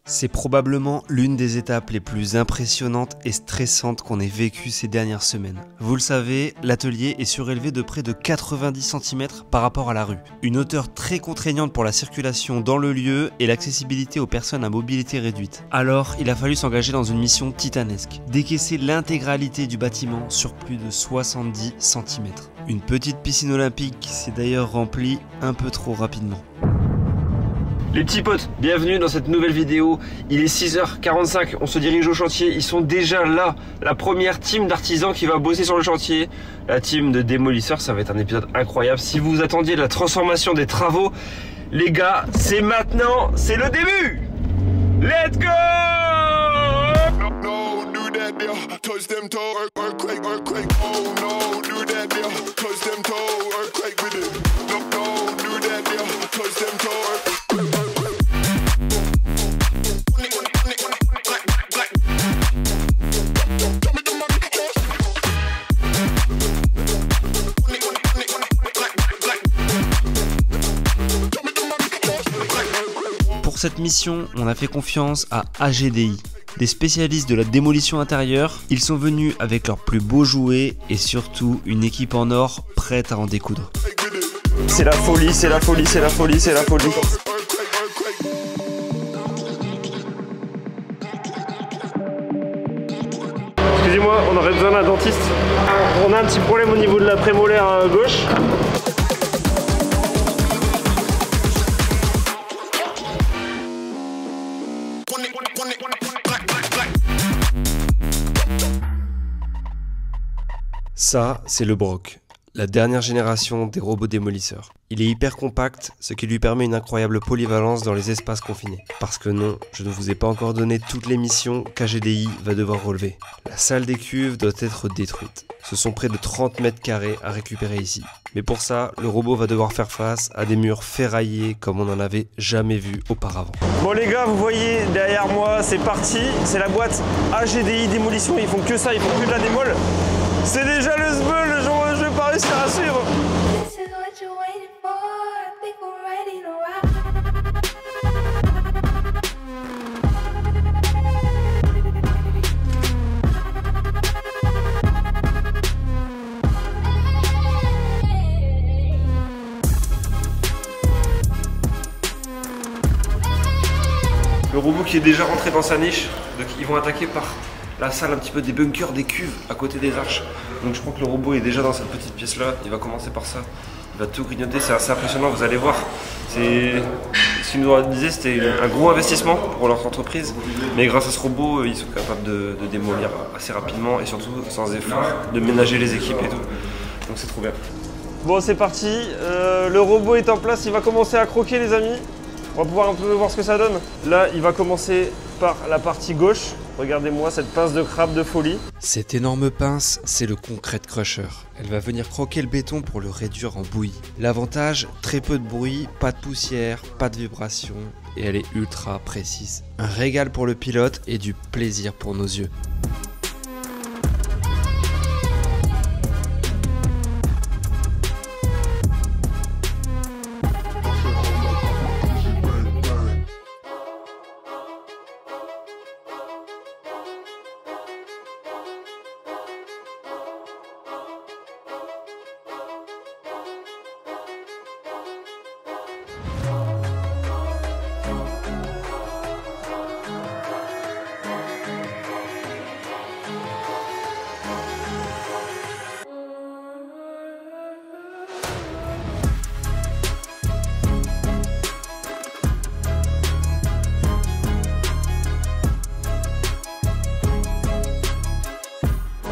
C'est probablement l'une des étapes les plus impressionnantes et stressantes qu'on ait vécues ces dernières semaines. Vous le savez, l'atelier est surélevé de près de 90 cm par rapport à la rue. Une hauteur très contraignante pour la circulation dans le lieu et l'accessibilité aux personnes à mobilité réduite. Alors, il a fallu s'engager dans une mission titanesque. Décaisser l'intégralité du bâtiment sur plus de 70 cm. Une petite piscine olympique qui s'est d'ailleurs remplie un peu trop rapidement. Les petits potes, bienvenue dans cette nouvelle vidéo. Il est 6h45, on se dirige au chantier. Ils sont déjà là, la première team d'artisans qui va bosser sur le chantier. La team de démolisseurs, ça va être un épisode incroyable. Si vous attendiez la transformation des travaux, les gars, c'est maintenant, c'est le début. Let's go! Pour cette mission, on a fait confiance à AGDI, des spécialistes de la démolition intérieure. Ils sont venus avec leurs plus beaux jouets et surtout une équipe en or prête à en découdre. C'est la folie, c'est la folie, c'est la folie, c'est la folie. Excusez-moi, on aurait besoin d'un dentiste. On a un petit problème au niveau de la prémolaire gauche. Ça, c'est le Broc, la dernière génération des robots démolisseurs. Il est hyper compact, ce qui lui permet une incroyable polyvalence dans les espaces confinés. Parce que non, je ne vous ai pas encore donné toutes les missions qu'AGDI va devoir relever. La salle des cuves doit être détruite. Ce sont près de 30 mètres carrés à récupérer ici. Mais pour ça, le robot va devoir faire face à des murs ferraillés comme on n'en avait jamais vu auparavant. Bon les gars, vous voyez derrière moi, c'est parti. C'est la boîte AGDI Démolition, ils font que ça, ils font que de la démol. C'est déjà le sbeul, je vais pas réussir à suivre. Le robot qui est déjà rentré dans sa niche, donc ils vont attaquer par la salle un petit peu des bunkers, des cuves à côté des arches. Donc je crois que le robot est déjà dans cette petite pièce là, il va commencer par ça. Il va tout grignoter, c'est assez impressionnant, vous allez voir. Ce qu'ils nous disaient, c'était un gros investissement pour leur entreprise. Mais grâce à ce robot, ils sont capables de démolir assez rapidement et surtout sans effort, de ménager les équipes et tout. Donc c'est trop bien. Bon c'est parti, le robot est en place, il va commencer à croquer les amis. On va pouvoir un peu voir ce que ça donne. Là, il va commencer par la partie gauche. Regardez-moi cette pince de crabe de folie. Cette énorme pince, c'est le Concrete Crusher. Elle va venir croquer le béton pour le réduire en bouillie. L'avantage, très peu de bruit, pas de poussière, pas de vibration et elle est ultra précise. Un régal pour le pilote et du plaisir pour nos yeux.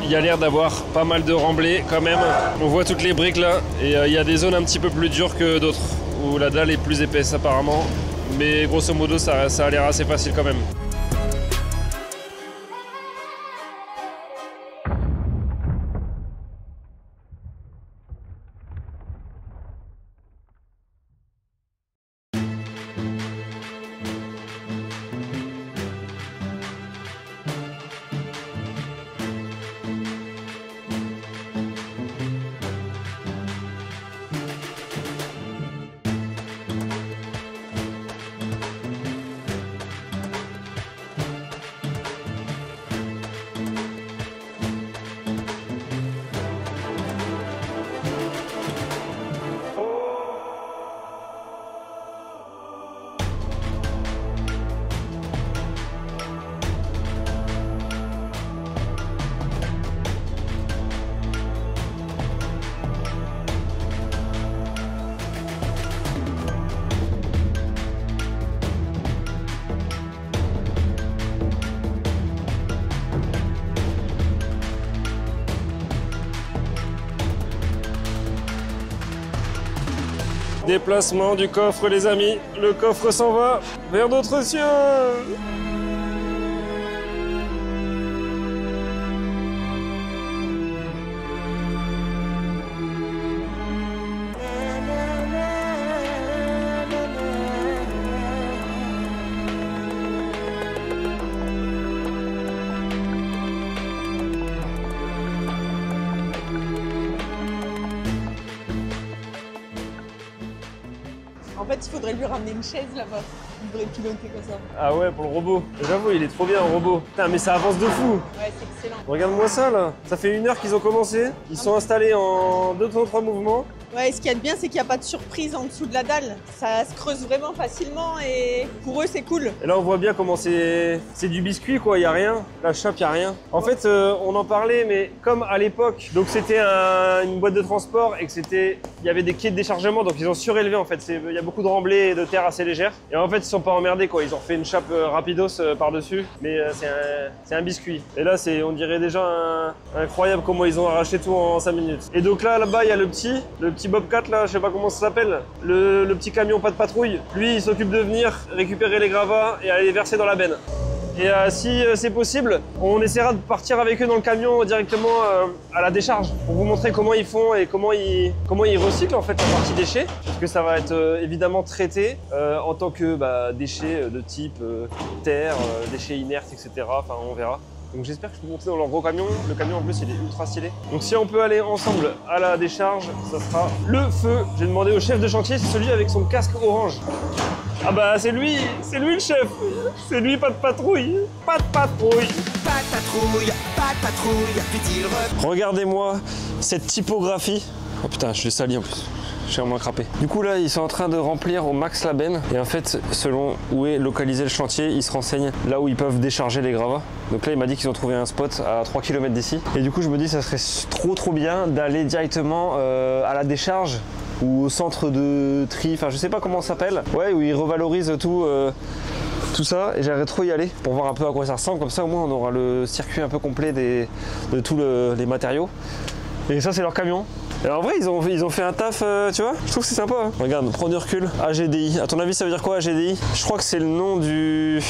Il y a l'air d'avoir pas mal de remblais quand même. On voit toutes les briques là et il y a des zones un petit peu plus dures que d'autres où la dalle est plus épaisse apparemment. Mais grosso modo ça a l'air assez facile quand même. Déplacement du coffre les amis, le coffre s'en va vers d'autres cieux. En fait, il faudrait lui ramener une chaise là-bas. Il devrait piloter comme ça. Ah ouais, pour le robot. J'avoue, il est trop bien le robot. Putain, mais ça avance de fou. Ouais, c'est excellent. Regarde-moi ça là. Ça fait 1 heure qu'ils ont commencé. Ils sont installés en 2 ou 3 mouvements. Ouais, ce qu'il y a de bien, c'est qu'il n'y a pas de surprise en dessous de la dalle. Ça se creuse vraiment facilement et pour eux, c'est cool. Et là, on voit bien comment c'est du biscuit quoi. Il y a rien. La chape, il y a rien. En fait, on en parlait, mais comme à l'époque, donc c'était une boîte de transport et que il y avait des quais de déchargement, donc ils ont surélevé en fait. Il y a beaucoup de remblais et de terre assez légère. Et en fait, ils sont pas emmerdés quoi. Ils ont fait une chape rapidos par-dessus, mais c'est un biscuit. Et là, on dirait déjà incroyable comment ils ont arraché tout en 5 minutes. Et donc là-bas, il y a le petit Bobcat là, je sais pas comment ça s'appelle, le petit camion pas de patrouille. Lui, il s'occupe de venir récupérer les gravats et aller les verser dans la benne. Et si c'est possible, on essaiera de partir avec eux dans le camion directement à la décharge pour vous montrer comment ils font et comment ils recyclent en fait la partie déchets, parce que ça va être évidemment traité en tant que déchets de type terre, déchets inertes, etc. Enfin, on verra. Donc j'espère que je peux monter dans leur gros camion. Le camion en plus il est ultra stylé. Donc si on peut aller ensemble à la décharge, ça sera le feu. J'ai demandé au chef de chantier, c'est celui avec son casque orange. Ah bah c'est lui le chef. C'est lui, pas de patrouille. Pas de patrouille. Pas de patrouille, fait-il Regardez-moi cette typographie. Oh putain, je l'ai sali en plus. Je suis vraiment crapé. Du coup là, ils sont en train de remplir au max la benne. Et en fait, selon où est localisé le chantier, ils se renseignent là où ils peuvent décharger les gravats. Donc là, il m'a dit qu'ils ont trouvé un spot à 3 km d'ici. Et du coup, je me dis, ça serait trop bien d'aller directement à la décharge ou au centre de tri. Enfin, je sais pas comment ça s'appelle. Ouais, où ils revalorisent tout ça. Et j'aimerais trop y aller pour voir un peu à quoi ça ressemble. Comme ça, au moins, on aura le circuit un peu complet de tous les matériaux. Et ça, c'est leur camion. Et en vrai, ils ont fait un taf, tu vois. Je trouve que c'est sympa. Hein. Regarde, prends du recul. AGDI. À ton avis, ça veut dire quoi, AGDI? Je crois que c'est le nom du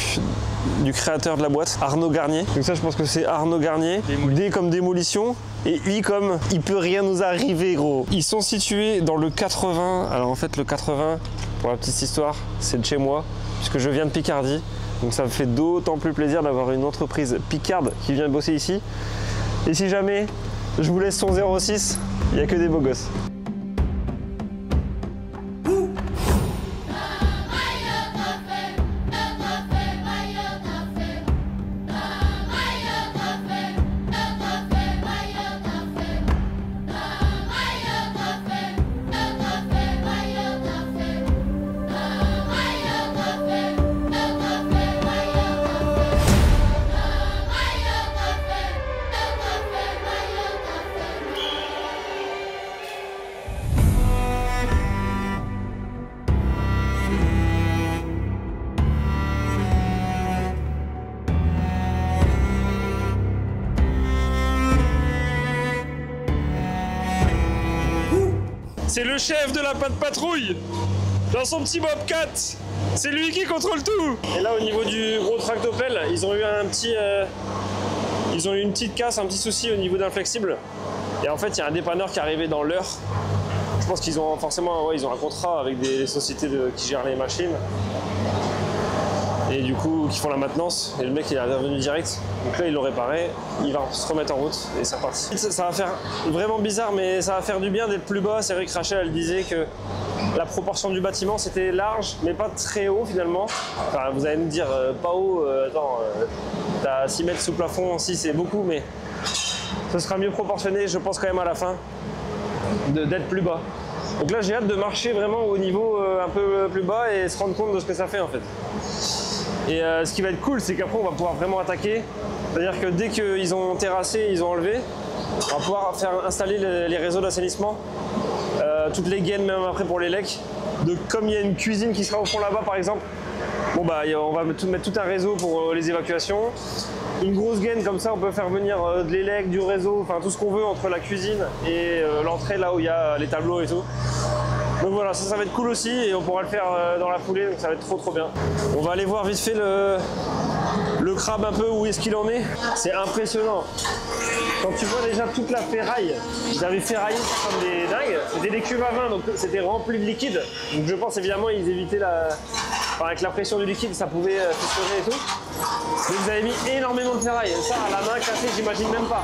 créateur de la boîte, Arnaud Garnier. Donc ça, je pense que c'est Arnaud Garnier. D comme démolition et I comme il peut rien nous arriver, gros. Ils sont situés dans le 80. Alors en fait, le 80, pour la petite histoire, c'est de chez moi, puisque je viens de Picardie. Donc ça me fait d'autant plus plaisir d'avoir une entreprise picarde qui vient bosser ici. Et si jamais je vous laisse son 06, il n'y a que des beaux gosses. C'est le chef de la patte patrouille dans son petit Bobcat. C'est lui qui contrôle tout. Et là, au niveau du gros tractopelle, ils ont eu une petite casse, un petit souci au niveau d'un flexible. Et en fait, il y a un dépanneur qui est arrivé dans l'heure. Je pense qu'ils ont forcément, ils ont un contrat avec des sociétés qui gèrent les machines. Et du coup, qui font la maintenance. Et le mec, il est revenu direct. Donc là, il l'a réparé. Il va se remettre en route et c'est reparti. Ça va faire vraiment bizarre, mais ça va faire du bien d'être plus bas. C'est vrai que Rachel, elle disait que la proportion du bâtiment, c'était large, mais pas très haut finalement. Enfin, vous allez me dire, pas haut, attends, t'as 6 mètres sous plafond, si c'est beaucoup, mais ce sera mieux proportionné, je pense quand même à la fin, d'être plus bas. Donc là, j'ai hâte de marcher vraiment au niveau un peu plus bas et se rendre compte de ce que ça fait en fait. Et ce qui va être cool, c'est qu'après on va pouvoir vraiment attaquer. C'est-à-dire que dès qu'ils ont terrassé, ils ont enlevé, on va pouvoir installer les réseaux d'assainissement, toutes les gaines même après pour les lecs. Comme il y a une cuisine qui sera au fond là-bas par exemple, bon bah on va mettre tout un réseau pour les évacuations. Une grosse gaine comme ça, on peut faire venir de l'élec, du réseau, enfin tout ce qu'on veut entre la cuisine et l'entrée là où il y a les tableaux et tout. Donc voilà, ça va être cool aussi et on pourra le faire dans la foulée, donc ça va être trop bien. On va aller voir vite fait le crabe un peu, où est-ce qu'il en est. C'est impressionnant. Quand tu vois déjà toute la ferraille, ils avaient ferraillé ça comme des dingues. C'était des cuves à vin, donc c'était rempli de liquide. Donc je pense évidemment ils évitaient enfin, avec la pression du liquide, ça pouvait fissurer et tout. Donc ils avaient mis énormément de ferraille. Et ça, à la main cassée, j'imagine même pas.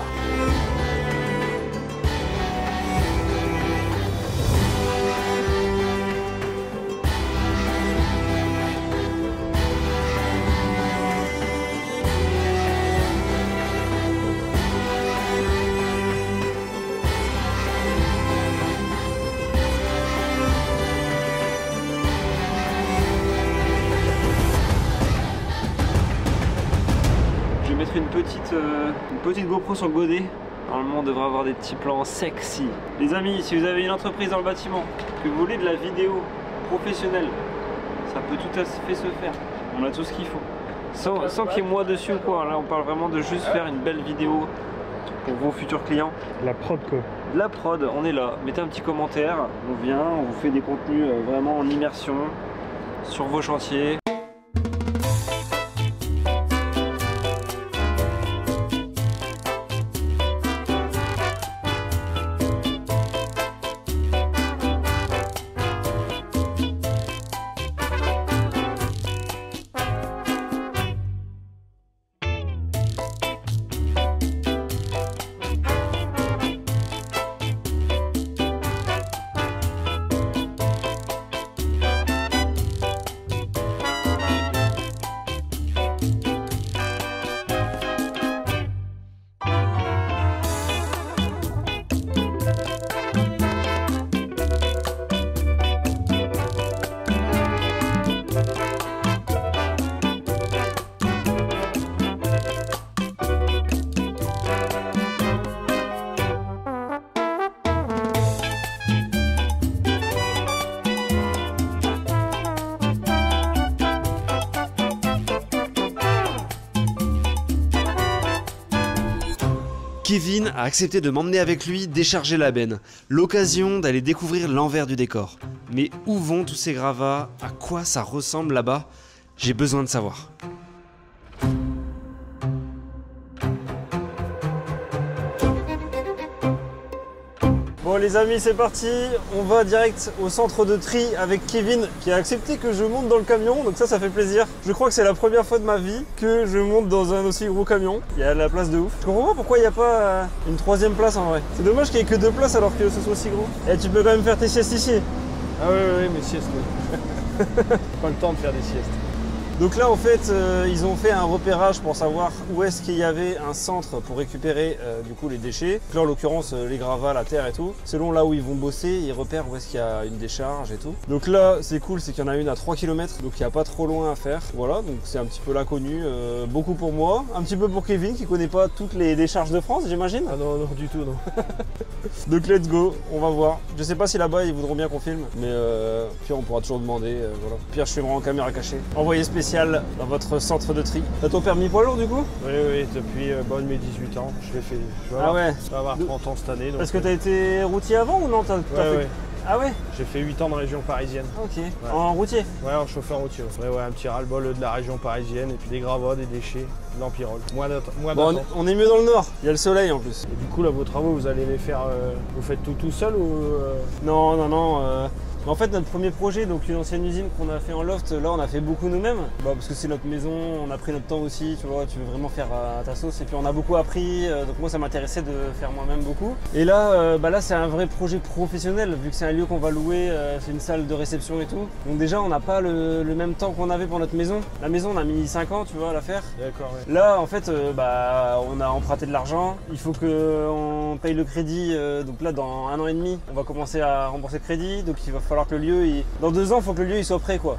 Une petite GoPro sur le godet. Normalement on devrait avoir des petits plans sexy. Les amis, si vous avez une entreprise dans le bâtiment, que vous voulez de la vidéo professionnelle, ça peut tout à fait se faire. On a tout ce qu'il faut. Sans qu'il y ait moi dessus ou quoi. Là on parle vraiment de juste faire une belle vidéo pour vos futurs clients. La prod quoi. De la prod, on est là. Mettez un petit commentaire, on vient, on vous fait des contenus vraiment en immersion sur vos chantiers. Kevin a accepté de m'emmener avec lui décharger la benne, l'occasion d'aller découvrir l'envers du décor. Mais où vont tous ces gravats? À quoi ça ressemble là-bas? J'ai besoin de savoir. Bon les amis, c'est parti, on va direct au centre de tri avec Kevin qui a accepté que je monte dans le camion, donc ça fait plaisir. Je crois que c'est la première fois de ma vie que je monte dans un aussi gros camion. Il y a de la place de ouf. Je comprends pas pourquoi il n'y a pas une troisième place en vrai. C'est dommage qu'il n'y ait que deux places alors que ce soit aussi gros. Et tu peux quand même faire tes siestes ici. Ah oui, mes siestes, oui. Pas le temps de faire des siestes. Donc là en fait ils ont fait un repérage pour savoir où est-ce qu'il y avait un centre pour récupérer du coup les déchets. Là en l'occurrence les gravats, la terre et tout. Selon là où ils vont bosser, ils repèrent où est-ce qu'il y a une décharge et tout. Donc là c'est cool, c'est qu'il y en a une à 3 km, donc il n'y a pas trop loin à faire. Voilà, donc c'est un petit peu l'inconnu, beaucoup pour moi, un petit peu pour Kevin qui connaît pas toutes les décharges de France j'imagine. Ah non, non du tout non. Donc let's go, on va voir. Je sais pas si là-bas ils voudront bien qu'on filme, mais puis on pourra toujours demander, voilà. Pire je filmerai en caméra cachée. Envoyé spécial dans votre centre de tri. T'as ton permis poids lourd du coup? Oui, depuis mes 18 ans, je l'ai fait. Je vais avoir 30 ans cette année. Parce que t'as été routier avant ou non? Ouais. Ah ouais? J'ai fait 8 ans dans la région parisienne. Ok, ouais. En routier? Ouais, en chauffeur routier. Ouais, un petit ras-le-bol de la région parisienne et puis des gravats, des déchets, de l'empirole. Bon, on est mieux dans le nord, il y a le soleil en plus. Et du coup là vos travaux vous allez les faire, vous faites tout seul ou Non. En fait notre premier projet, donc une ancienne usine qu'on a fait en loft, là on a fait beaucoup nous-mêmes. Parce que c'est notre maison, on a pris notre temps aussi, tu vois, tu veux vraiment faire à ta sauce. Et puis on a beaucoup appris, donc moi ça m'intéressait de faire moi-même beaucoup. Et là, là c'est un vrai projet professionnel, vu que c'est un lieu qu'on va louer, c'est une salle de réception et tout. Donc déjà on n'a pas le même temps qu'on avait pour notre maison. La maison on a mis 5 ans, tu vois, à la faire. D'accord, ouais. Là en fait, on a emprunté de l'argent, il faut qu'on paye le crédit, donc là dans 1 an et demi, on va commencer à rembourser le crédit, donc il va falloir que le lieu, dans 2 ans, il faut que le lieu il soit prêt quoi.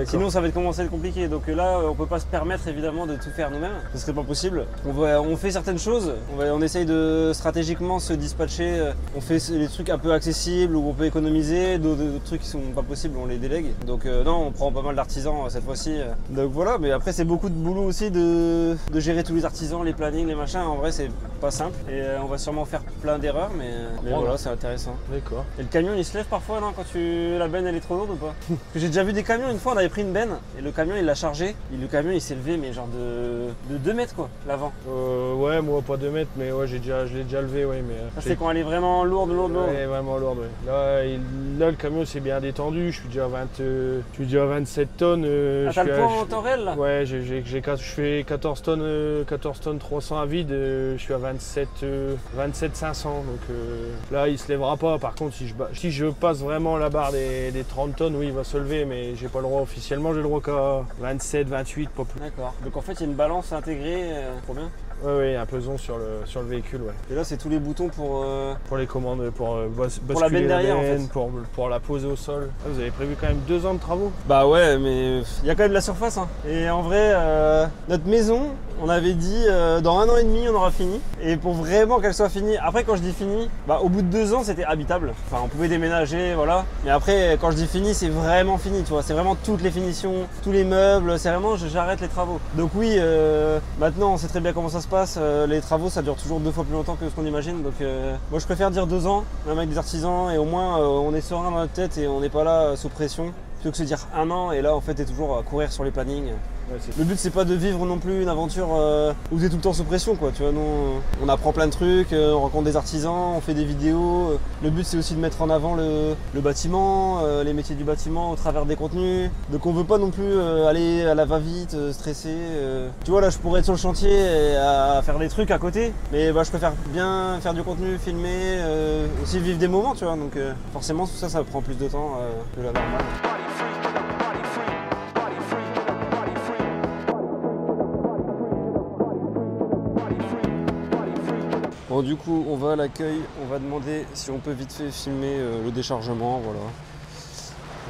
Sinon ça va commencer à être compliqué. Donc là on peut pas se permettre évidemment de tout faire nous-mêmes. Ce serait pas possible. On fait certaines choses. On essaye de stratégiquement se dispatcher. On fait les trucs un peu accessibles où on peut économiser. D'autres trucs qui sont pas possibles, on les délègue. Donc non, on prend pas mal d'artisans cette fois-ci. Donc voilà, mais après c'est beaucoup de boulot aussi de gérer tous les artisans, les plannings, les machins. En vrai c'est pas simple. Et on va sûrement faire plein d'erreurs, mais voilà, c'est intéressant. D'accord. Et le camion il se lève parfois non, quand la benne elle est trop lourde ou pas? Parce que j'ai déjà vu des camions, une fois on avait pris une benne et le camion il l'a chargé et le camion il s'est levé mais genre de 2 mètres quoi, l'avant. Ouais, moi pas 2 mètres, mais ouais, je l'ai déjà levé, ouais. Mais c'est quand elle est vraiment lourde. Ouais, vraiment lourde, ouais. Là le camion c'est bien détendu, je suis déjà à 27 tonnes. T'as le poids en temps réel là? Ouais, je fais 14 tonnes 300 à vide, je suis à 27 500, donc là il se lèvera pas. Par contre si je passe vraiment la barre des 30 tonnes, oui il va se lever, mais j'ai pas le droit officiellement, j'ai le droit qu'à 27, 28, pas plus. D'accord, donc en fait il y a une balance intégrée, trop bien. Ouais, un pesant sur le véhicule, ouais. Et là c'est tous les boutons pour les commandes, pour basculer la benne derrière en fait. Pour la poser au sol. Ah, vous avez prévu quand même 2 ans de travaux? Bah ouais, mais il y a quand même de la surface hein. Et en vrai, notre maison, on avait dit dans 1 an et demi on aura fini. Et pour vraiment qu'elle soit finie, après quand je dis fini, bah au bout de 2 ans c'était habitable. Enfin on pouvait déménager, voilà. Mais après quand je dis fini, c'est vraiment fini, tu vois. C'est vraiment toutes les finitions, tous les meubles, c'est vraiment j'arrête les travaux. Donc oui, maintenant on sait très bien comment ça se passe. Les travaux ça dure toujours 2 fois plus longtemps que ce qu'on imagine. Donc moi je préfère dire 2 ans, même avec des artisans, et au moins on est serein dans notre tête et on n'est pas là sous pression. Plutôt que se dire 1 an et là en fait t'es toujours à courir sur les plannings. Ouais, le but c'est pas de vivre non plus une aventure où t'es tout le temps sous pression quoi, tu vois. Nous on apprend plein de trucs, on rencontre des artisans, on fait des vidéos. Le but c'est aussi de mettre en avant le bâtiment, les métiers du bâtiment au travers des contenus. Donc on veut pas non plus aller à la va-vite, stresser. Tu vois là je pourrais être sur le chantier et à faire des trucs à côté, mais bah, je préfère bien faire du contenu, filmer, aussi vivre des moments tu vois. Donc forcément tout ça prend plus de temps que la normale. Bon du coup on va à l'accueil, on va demander si on peut vite fait filmer le déchargement, voilà.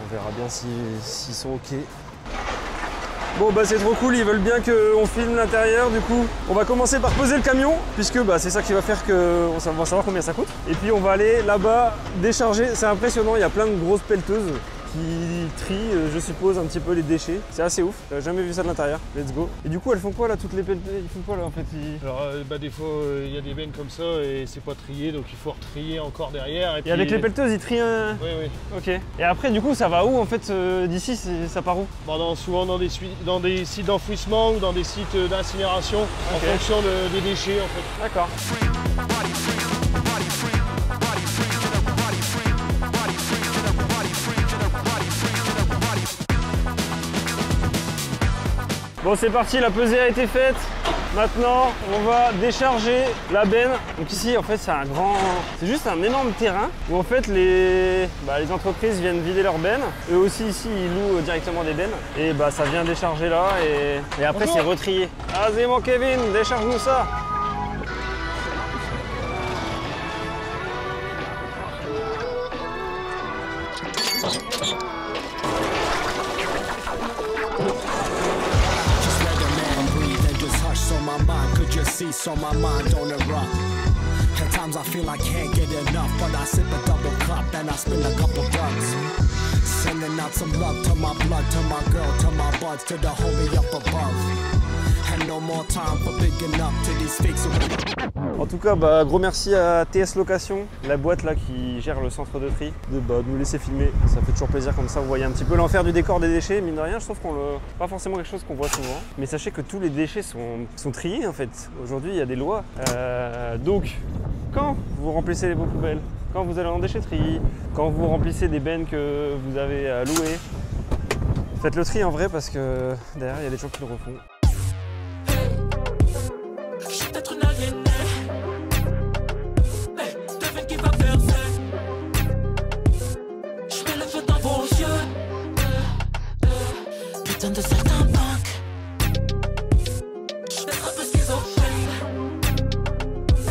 On verra bien s'ils sont ok. Bon bah c'est trop cool, ils veulent bien qu'on filme l'intérieur, du coup on va commencer par poser le camion, puisque bah, c'est ça qui va faire qu'on va savoir combien ça coûte. Et puis on va aller là-bas décharger, c'est impressionnant, il y a plein de grosses pelleteuses qui trient, je suppose, un petit peu les déchets. C'est assez ouf, j'avais jamais vu ça de l'intérieur. Let's go. Et du coup, elles font quoi là, toutes les pelleteuses? Ils font quoi là en fait? Alors, des fois, il y a des bennes comme ça et c'est pas trié, donc il faut retrier encore derrière. Et avec les pelleteuses, ils trient Oui. Ok. Et après, du coup, ça va où en fait? D'ici, ça part où? Bon, souvent dans des sites d'enfouissement ou dans des sites d'incinération, en fonction des déchets en fait. D'accord. Bon c'est parti, la pesée a été faite. Maintenant on va décharger la benne. Donc ici en fait c'est juste un énorme terrain où en fait les entreprises viennent vider leurs bennes. Eux aussi ici ils louent directement des bennes. Et bah ça vient décharger là et après c'est retrié. Ah c'est mon Kevin, décharge-nous ça. So my mind don't erupt. At times I feel I can't get enough, but I sip a double cup and I spend a couple bucks. Sending out some love to my blood, to my girl, to my buds, to the homie up above. And no more time for picking up to these fakes. En tout cas, bah, gros merci à TS Location, la boîte là qui gère le centre de tri, de nous laisser filmer. Ça fait toujours plaisir comme ça, vous voyez un petit peu l'enfer du décor des déchets. Mine de rien, je trouve pas forcément quelque chose qu'on voit souvent. Mais sachez que tous les déchets sont triés en fait. Aujourd'hui, il y a des lois. Donc, quand vous remplissez vos poubelles, quand vous allez en déchetterie, quand vous remplissez des bennes que vous avez à louer, faites le tri en vrai parce que derrière, il y a des gens qui le refont.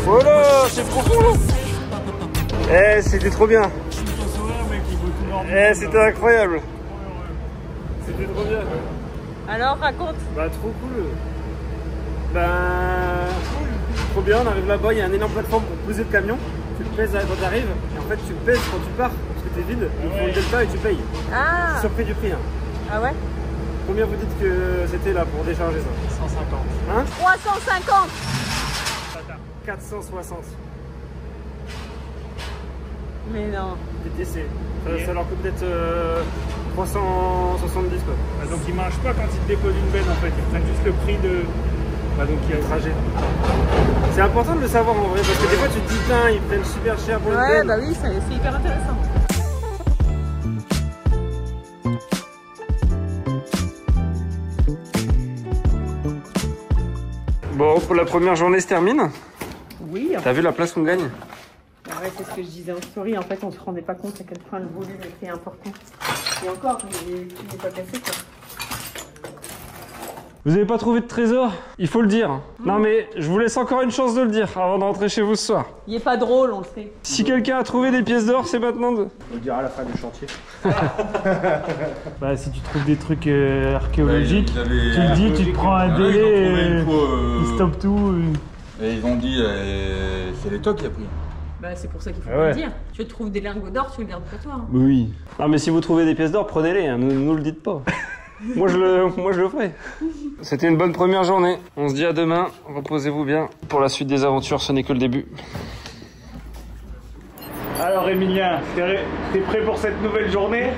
Voilà, c'est profond. C'était trop bien. C'était incroyable. C'était trop bien. Alors, raconte. Bah trop cool. Ben trop bien, on arrive là-bas, il y a une énorme plateforme pour poser le camion. Tu le pèses quand tu arrives et en fait tu le pèses quand tu pars parce que t'es vide. Ils font le delta et tu payes. Ah. Surpris du prix. Hein. Ah ouais? Combien vous dites que c'était là pour décharger ça? 150. Hein? 350. 460. Mais non. TTC. Ça leur coûte peut-être 370 quoi. Ah, donc ils marchent pas quand ils te déposent une benne en fait, ils prennent juste le prix de... Donc il y a le trajet. C'est important de le savoir en vrai parce que des fois tu te dis putain ils prennent super cher pour une Ouais, benne. bah oui, c'est hyper intéressant. Bon, pour la première journée se termine. Oui. T'as vu la place qu'on gagne? Ouais, c'est ce que je disais en story. En fait, on se rendait pas compte à quel point le volume était important. Et encore, il n'est pas cassé quoi. Vous avez pas trouvé de trésor? Il faut le dire. Non mais je vous laisse encore une chance de le dire avant de rentrer chez vous ce soir. Il est pas drôle, on le sait. Si quelqu'un a trouvé des pièces d'or, c'est maintenant de... On le dira à la fin du chantier. Bah si tu trouves des trucs archéologiques, tu le dis, tu te prends un délai, ils stoppent tout. Et ils ont dit, c'est l'État qui a pris. Bah, c'est pour ça qu'il faut Ah ouais. le dire. Tu trouves des lingots d'or, tu le gardes pour toi. Hein. Oui. Non mais si vous trouvez des pièces d'or, prenez-les, hein. Nous le dites pas. moi je le ferai. C'était une bonne première journée. On se dit à demain, reposez-vous bien. Pour la suite des aventures, ce n'est que le début. Alors Emilien, t'es prêt pour cette nouvelle journée?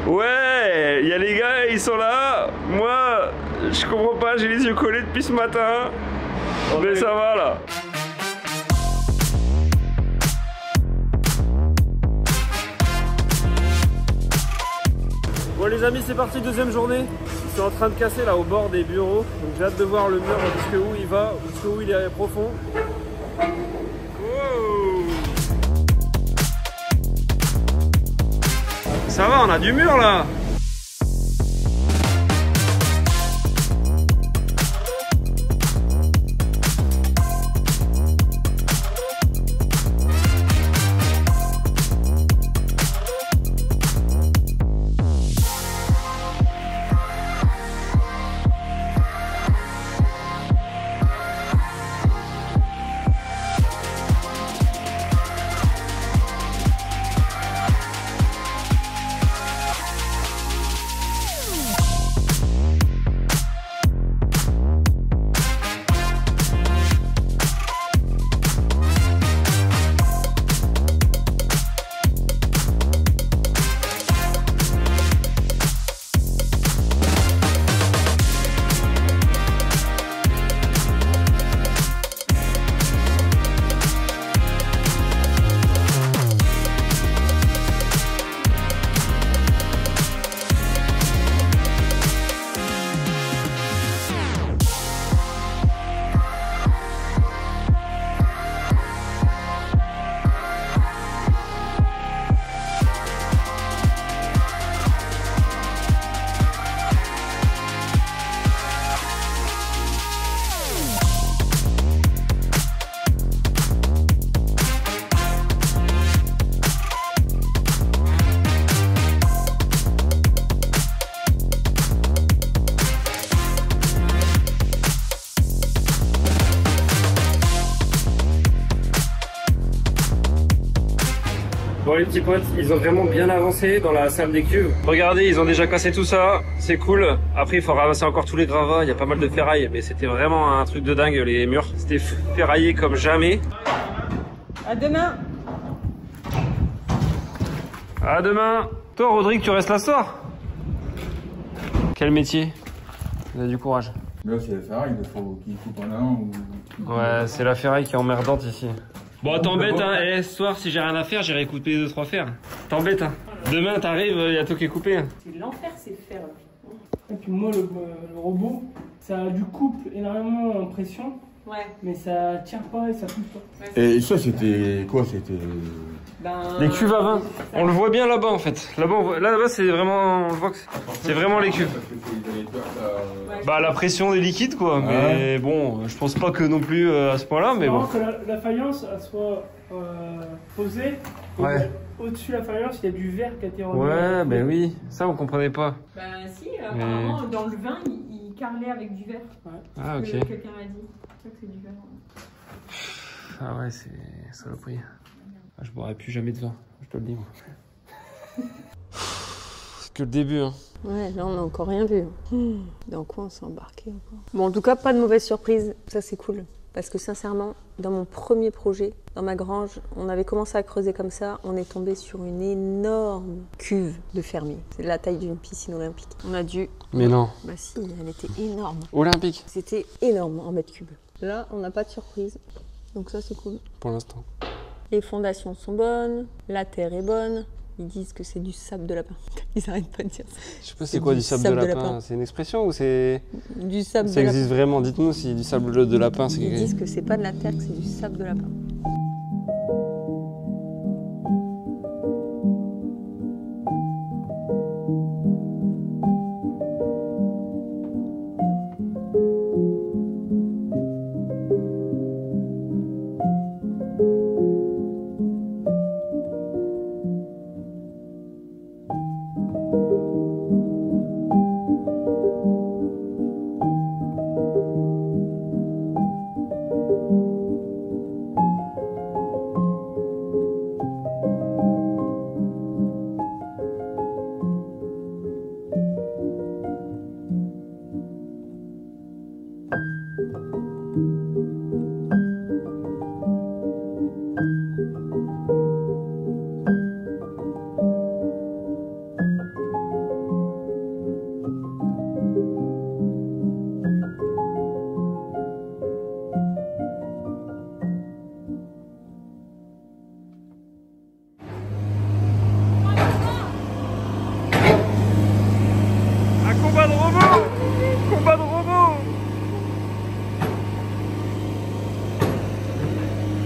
Ouais, il y a les gars, ils sont là. Moi, je comprends pas, j'ai les yeux collés depuis ce matin. Mais ça va là. Bon les amis, c'est parti, deuxième journée. Ils sont en train de casser là au bord des bureaux. Donc j'ai hâte de voir le mur jusqu'où il va, jusqu'où il est profond. Ça va, on a du mur là. Bon les petits potes, ils ont vraiment bien avancé dans la salle des cuves. Regardez, ils ont déjà cassé tout ça, c'est cool. Après il faut ramasser encore tous les gravats, il y a pas mal de ferraille, mais c'était vraiment un truc de dingue les murs. C'était ferraillé comme jamais. À demain. À demain. Toi Rodrigue, tu restes là ce soir? Quel métier? Il a du courage. Là, c'est la ferraille, il faut qu'il coupe en un ou... Ouais, c'est la ferraille qui est emmerdante ici. Bon, t'embête, hein. Ce soir, si j'ai rien à faire, j'irai couper 2-3 fers. T'embête, hein. Demain, t'arrives, y a tout qui est coupé. Hein. C'est l'enfer, ces fers. Et puis moi, le robot, ça a du coupe énormément en pression, Ouais. mais ça tire pas et ça pousse pas. Et ça, c'était quoi? C'était... Ben, Les cuves à vin. On le voit bien là-bas, en fait. Là-bas, là-bas, c'est vraiment, on le voit que c'est vraiment les cuves. Parce que c'est les peurs, Ouais, Bah la pression des liquides quoi, mais bon, je pense pas que non plus à ce point-là, mais bon. Que la faïence elle soit posée. Ouais. Au-dessus de la faïence, il y a du verre qui a été remis. Ouais, ben oui, ça vous comprenez pas. Bah si, apparemment dans le vin, il carrelait avec du verre. Ouais. Ah ok. Quelqu'un m'a dit. C'est ça que c'est du verre. Ah ouais, c'est saloperie. Ah, je boirai plus jamais de vin, je te le dis moi. C'est que le début hein. Ouais, là on n'a encore rien vu. Dans quoi on s'est embarqué encore? Bon, en tout cas, pas de mauvaise surprise. Ça, c'est cool. Parce que sincèrement, dans mon premier projet, dans ma grange, on avait commencé à creuser comme ça. On est tombé sur une énorme cuve de fermier. C'est de la taille d'une piscine olympique. On a dû... Mais non. Bah si, elle était énorme. Olympique. C'était énorme en mètres cubes. Là, on n'a pas de surprise. Donc ça, c'est cool. Pour l'instant. Les fondations sont bonnes. La terre est bonne. Ils disent que c'est du sable de lapin. Ils arrêtent pas de dire ça. Je sais pas c'est quoi du sable de lapin. C'est une expression ou c'est... Du sable de Ça lapin. existe vraiment, dites-nous si du sable de lapin c'est... Ils disent que c'est pas de la terre, que c'est du sable de lapin.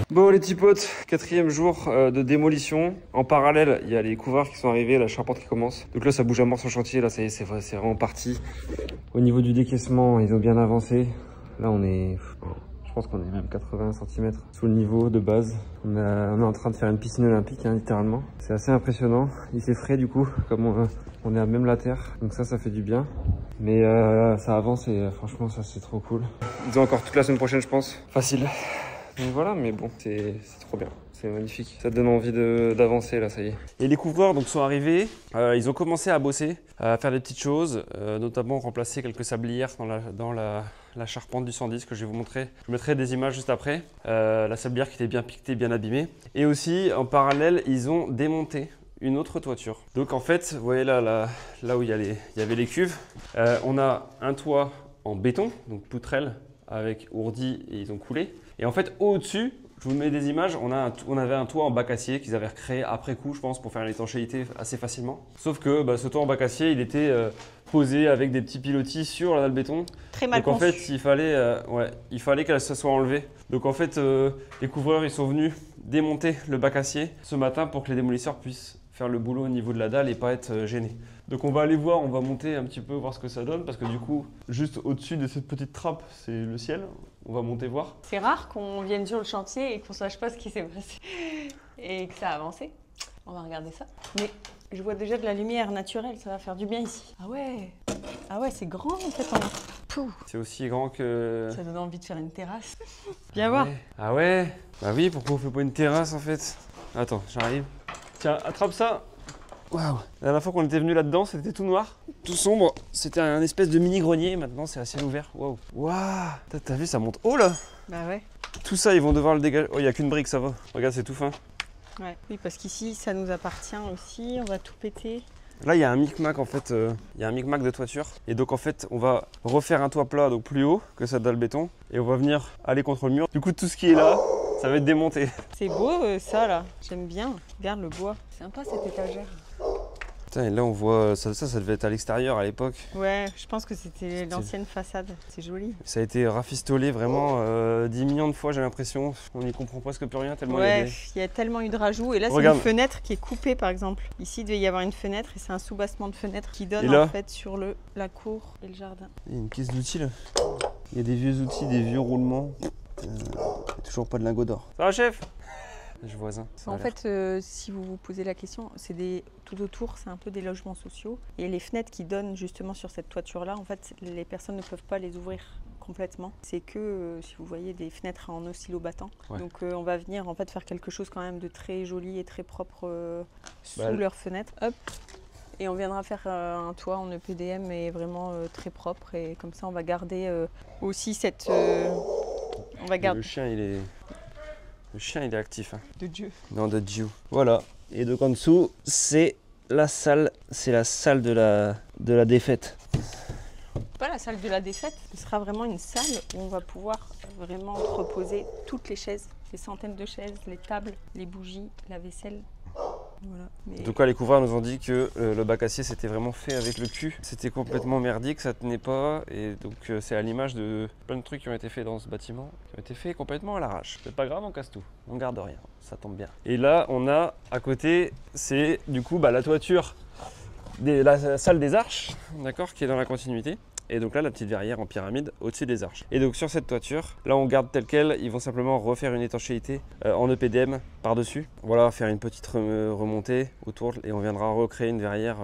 Bon les petits potes, 4e jour de démolition. En parallèle, il y a les couvreurs qui sont arrivés, la charpente qui commence. Donc là ça bouge à mort sur le chantier, là ça y est, c'est vraiment parti. Au niveau du décaissement, ils ont bien avancé. Là on est, je pense qu'on est même 80 cm sous le niveau de base. On est en train de faire une piscine olympique, hein, littéralement. C'est assez impressionnant. Il fait frais du coup, comme on est à même la terre. Donc ça fait du bien. Mais ça avance et franchement ça c'est trop cool. Ils ont encore toute la semaine prochaine je pense. Facile. Donc voilà, mais bon, c'est trop bien, c'est magnifique. Ça te donne envie d'avancer là, ça y est. Et les couvreurs donc, sont arrivés, ils ont commencé à bosser, à faire des petites choses, notamment remplacer quelques sablières dans la charpente du 110 que je vais vous montrer. Je vous mettrai des images juste après. La sablière qui était bien piquetée, bien abîmée. Et aussi, en parallèle, ils ont démonté une autre toiture. Donc en fait, vous voyez là où il y avait les cuves, on a un toit en béton, donc poutrelle, avec ourdi et ils ont coulé. Et en fait, au-dessus, je vous mets des images, on avait un toit en bac acier qu'ils avaient recréé après coup, je pense, pour faire l'étanchéité assez facilement. Sauf que ce toit en bac acier, il était posé avec des petits pilotis sur la dalle béton. Très mal conçu. Donc en fait, il fallait qu'elle se soit enlevée. Donc en fait, les couvreurs, ils sont venus démonter le bac acier ce matin pour que les démolisseurs puissent faire le boulot au niveau de la dalle et pas être gênés. Donc on va aller voir, on va monter un petit peu, voir ce que ça donne, parce que du coup, juste au-dessus de cette petite trappe, c'est le ciel. On va monter voir. C'est rare qu'on vienne sur le chantier et qu'on sache pas ce qui s'est passé et que ça a avancé. On va regarder ça. Mais je vois déjà de la lumière naturelle, ça va faire du bien ici. Ah ouais, c'est grand en fait. C'est aussi grand que... Ça donne envie de faire une terrasse. Viens voir. Ah ouais. Bah oui, pourquoi on fait pas une terrasse en fait? Attends, j'arrive. Tiens, attrape ça. Waouh. La dernière fois qu'on était venu là-dedans, c'était tout noir, tout sombre. C'était un espèce de mini grenier. Maintenant, c'est à ciel ouvert. Waouh. Waouh. T'as vu, ça monte haut là. Bah ouais. Tout ça, ils vont devoir le dégager. Oh, il n'y a qu'une brique, ça va. Regarde, c'est tout fin. Ouais. Oui, parce qu'ici, ça nous appartient aussi. On va tout péter. Là, il y a un micmac en fait. Il y a un micmac de toiture. Et donc, en fait, on va refaire un toit plat, donc plus haut que cette dalle béton. Et on va venir aller contre le mur. Du coup, tout ce qui est là, ça va être démonté. C'est beau ça là. J'aime bien. Regarde le bois. C'est sympa cette étagère. Putain, et là on voit, ça devait être à l'extérieur à l'époque. Ouais, je pense que c'était l'ancienne façade. C'est joli. Ça a été rafistolé vraiment 10 millions de fois, j'ai l'impression. On n'y comprend presque plus rien tellement Ouais, il y a tellement eu de rajouts. Et là, c'est une fenêtre qui est coupée par exemple. Ici, il devait y avoir une fenêtre et c'est un soubassement de fenêtre qui donne en fait sur la cour et le jardin. Il y a une caisse d'outils là. Il y a des vieux outils, des vieux roulements. Toujours pas de lingots d'or. Ça va, chef? Je suis voisin. En fait, si vous vous posez la question, tout autour, c'est un peu des logements sociaux. Et les fenêtres qui donnent justement sur cette toiture-là, en fait, les personnes ne peuvent pas les ouvrir complètement. C'est que, si vous voyez, des fenêtres en oscillobattant. Ouais. Donc on va venir en fait faire quelque chose quand même de très joli et très propre sous leurs fenêtres. Hop. Et on viendra faire un toit en EPDM et vraiment très propre. Et comme ça, on va garder aussi cette... on va garder... Le chien, il est actif. Hein. De Dieu. Non, de Dieu. Voilà. Et donc en dessous, c'est la salle de la défaite. Pas la salle de la défaite, ce sera vraiment une salle où on va pouvoir vraiment reposer toutes les chaises, les centaines de chaises, les tables, les bougies, la vaisselle. Voilà. En tout cas, les couvreurs nous ont dit que le bac acier c'était vraiment fait avec le cul. C'était complètement merdique, ça tenait pas. Et donc c'est à l'image de plein de trucs qui ont été faits dans ce bâtiment, qui ont été faits complètement à l'arrache. C'est pas grave, on casse tout, on garde rien, ça tombe bien. Et là, on a à côté, c'est du coup la toiture, la salle des arches, d'accord, qui est dans la continuité. Et donc là, la petite verrière en pyramide au-dessus des arches. Et donc sur cette toiture, là on garde tel quel, ils vont simplement refaire une étanchéité en EPDM par-dessus. Voilà, faire une petite remontée autour et on viendra recréer une verrière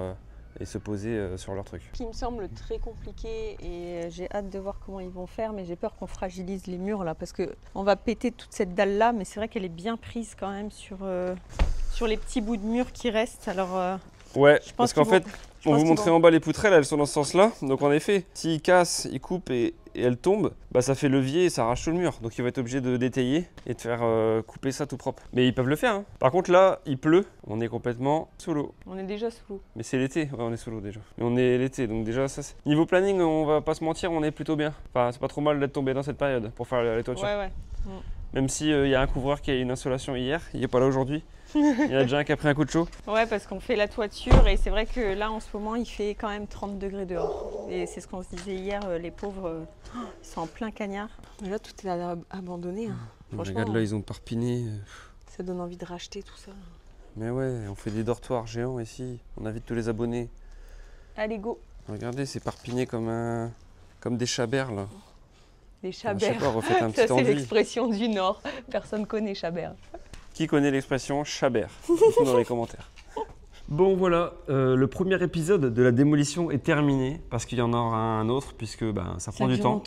et se poser sur leur truc. Ce qui me semble très compliqué et j'ai hâte de voir comment ils vont faire, mais j'ai peur qu'on fragilise les murs là parce qu'on va péter toute cette dalle là, mais c'est vrai qu'elle est bien prise quand même sur les petits bouts de mur qui restent. Alors, ouais, parce qu'en fait, on vous montrait en bas les poutrelles, elles sont dans ce sens-là. Donc en effet, s'ils cassent, ils coupent et elles tombent, bah ça fait levier et ça arrache tout le mur. Donc il va être obligé de détailler et de faire couper ça tout propre. Mais ils peuvent le faire. Hein. Par contre là, il pleut, on est complètement sous l'eau. On est déjà sous l'eau. Mais c'est l'été, ouais, on est sous l'eau déjà. Mais on est l'été, donc déjà ça c'est... Niveau planning, on va pas se mentir, on est plutôt bien. Enfin, c'est pas trop mal d'être tombé dans cette période pour faire les toitures. Ouais. Même s'il y a un couvreur qui a eu une insolation hier, il n'est pas là aujourd'hui. Il y en a déjà un qui a pris un coup de chaud. Ouais, parce qu'on fait la toiture et c'est vrai que là en ce moment il fait quand même 30 degrés dehors. Et c'est ce qu'on se disait hier, les pauvres, ils sont en plein cagnard. Là tout est abandonné. Hein. Regarde là, ils ont parpiné. Ça donne envie de racheter tout ça. Mais ouais, on fait des dortoirs géants ici. On invite tous les abonnés. Allez, go. Regardez, c'est parpiné comme des chabères là. Des chabères. Ça c'est l'expression du Nord. Personne connaît chabère. Qui connaît l'expression chabère? Dites-nous dans les commentaires. Bon voilà, le premier épisode de la démolition est terminé parce qu'il y en aura un autre puisque ça prend du temps.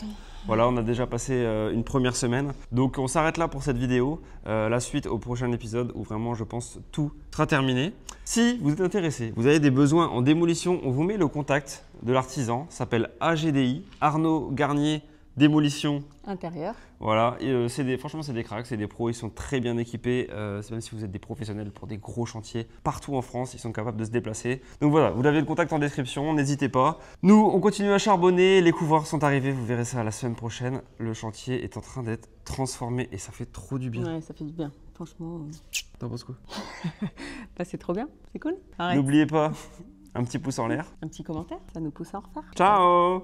Voilà, on a déjà passé une première semaine. Donc on s'arrête là pour cette vidéo. La suite au prochain épisode où vraiment je pense tout sera terminé. Si vous êtes intéressé, vous avez des besoins en démolition, on vous met le contact de l'artisan, s'appelle AGDI, Arnaud Garnier Démolition intérieur. Voilà, et franchement c'est des cracks, c'est des pros, ils sont très bien équipés, même si vous êtes des professionnels pour des gros chantiers, partout en France, ils sont capables de se déplacer. Donc voilà, vous avez le contact en description, n'hésitez pas. Nous, on continue à charbonner, les couvreurs sont arrivés, vous verrez ça la semaine prochaine. Le chantier est en train d'être transformé et ça fait trop du bien. Ouais, ça fait du bien, franchement. T'en penses quoi? C'est trop bien, c'est cool. N'oubliez pas, un petit pouce en l'air. Un petit commentaire, ça nous pousse à en refaire. Ciao.